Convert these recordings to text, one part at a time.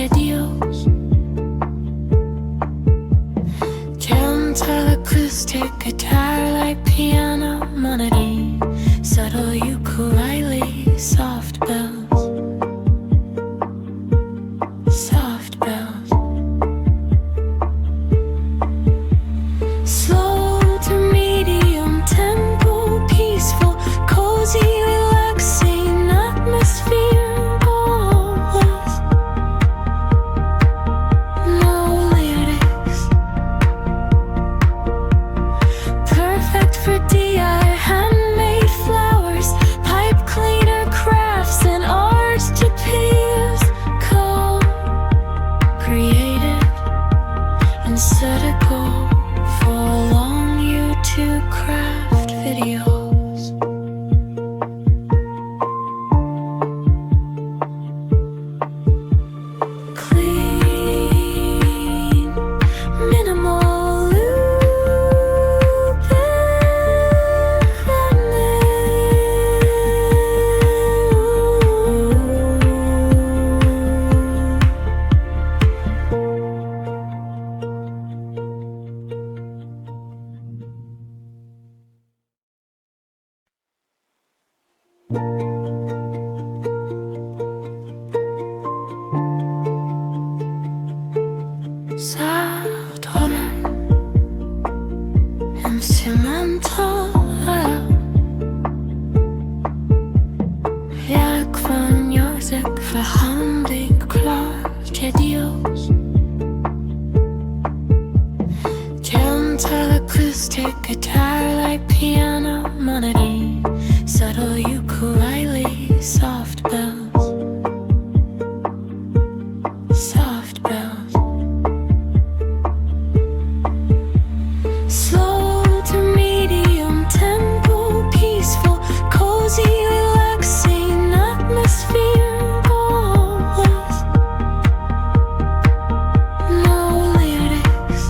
che Dios. Gentle acoustic guitar like piano monody, subtle ukulele, soft bells, soft bells. Slow to medium tempo, peaceful, cozy, relaxing atmosphere. Always no lyrics. Perfect for DI, handmade flowers, pipe cleaner crafts and arts to peers. Calm, creative, and set a goal for long BeYouCraft videos. Clean, minimal loop sad honor, instrumental. Jak music för handmade che Dios. Gentle acoustic guitar like piano monody, subtle ukulele, soft bells, soft bells. Slow to medium tempo, peaceful, cozy, relaxing atmosphere. Always no lyrics.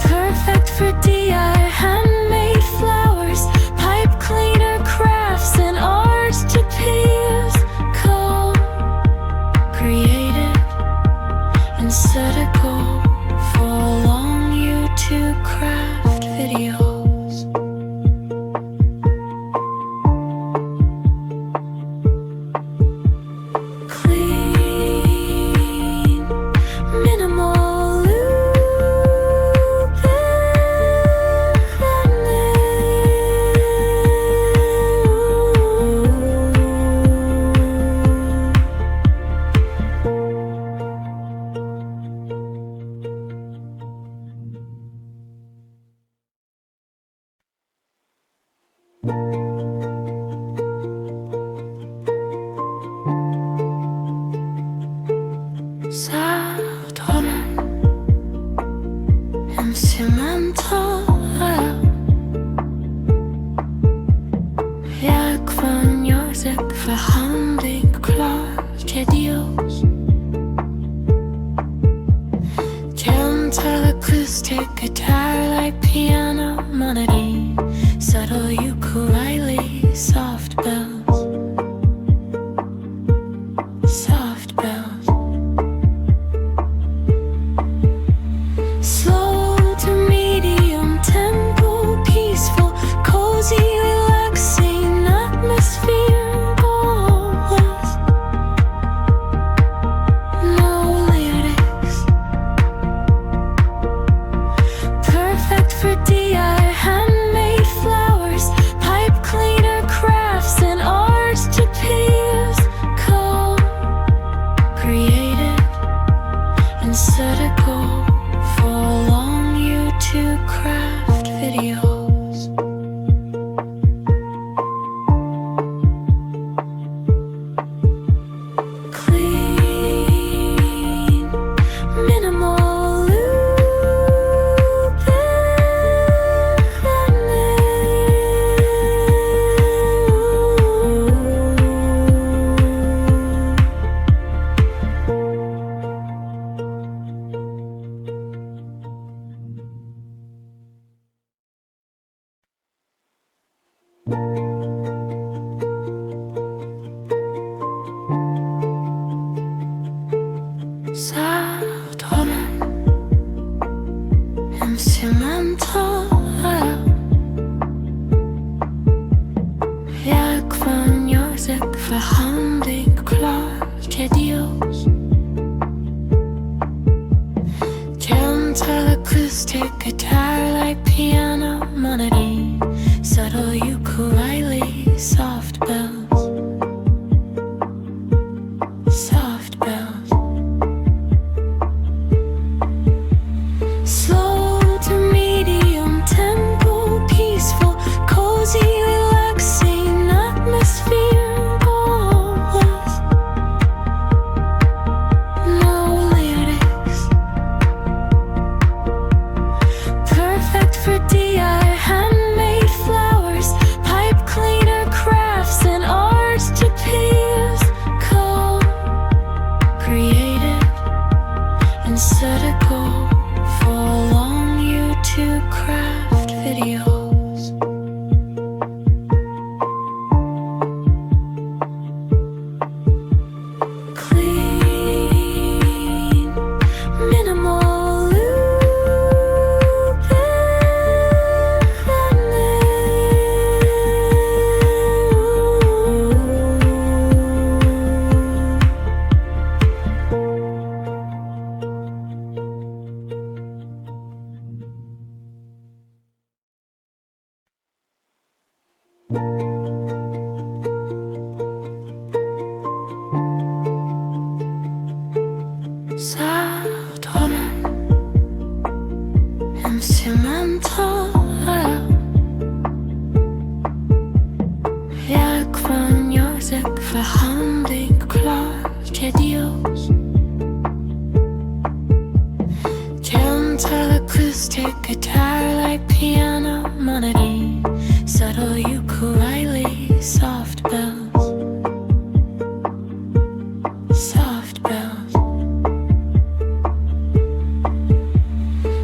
Perfect for DI, handmade flowers, pipe cleaner crafts and arts to peers. Calm, creative, and set a goal for long BeYouCraft videos. Clean, minimal loop sad honor, instrumental. Jak music för handmade che Dios. Gentle acoustic guitar like piano monody, subtle ukulele, soft bells, soft bells. Slow to medium tempo, peaceful, cozy, relaxing atmosphere. Always no lyrics. Perfect for DI, handmade flowers, pipe cleaner crafts and arts to peers. Calm, creative, and set a goal for long BeYouCraft videos. Clean, minimal loop monotone, subtle ukulele, soft bells, soft bells.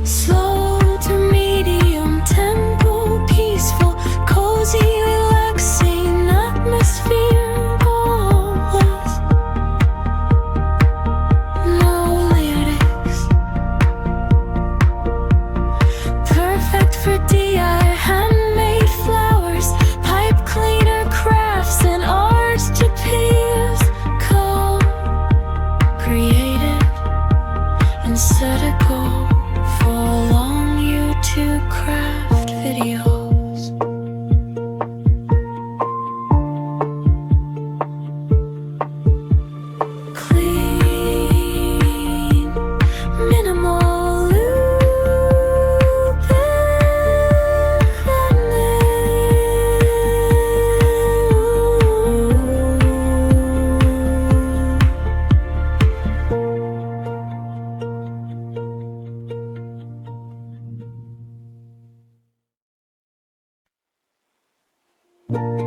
Slow to medium tempo, peaceful, cozy, relaxing atmosphere. Always no lyrics. Perfect for DI, handmade flowers, pipe cleaner crafts, and arts to peers. Calm, creative, and set a goal for long YouTube craft videos. Clean, minimal loop and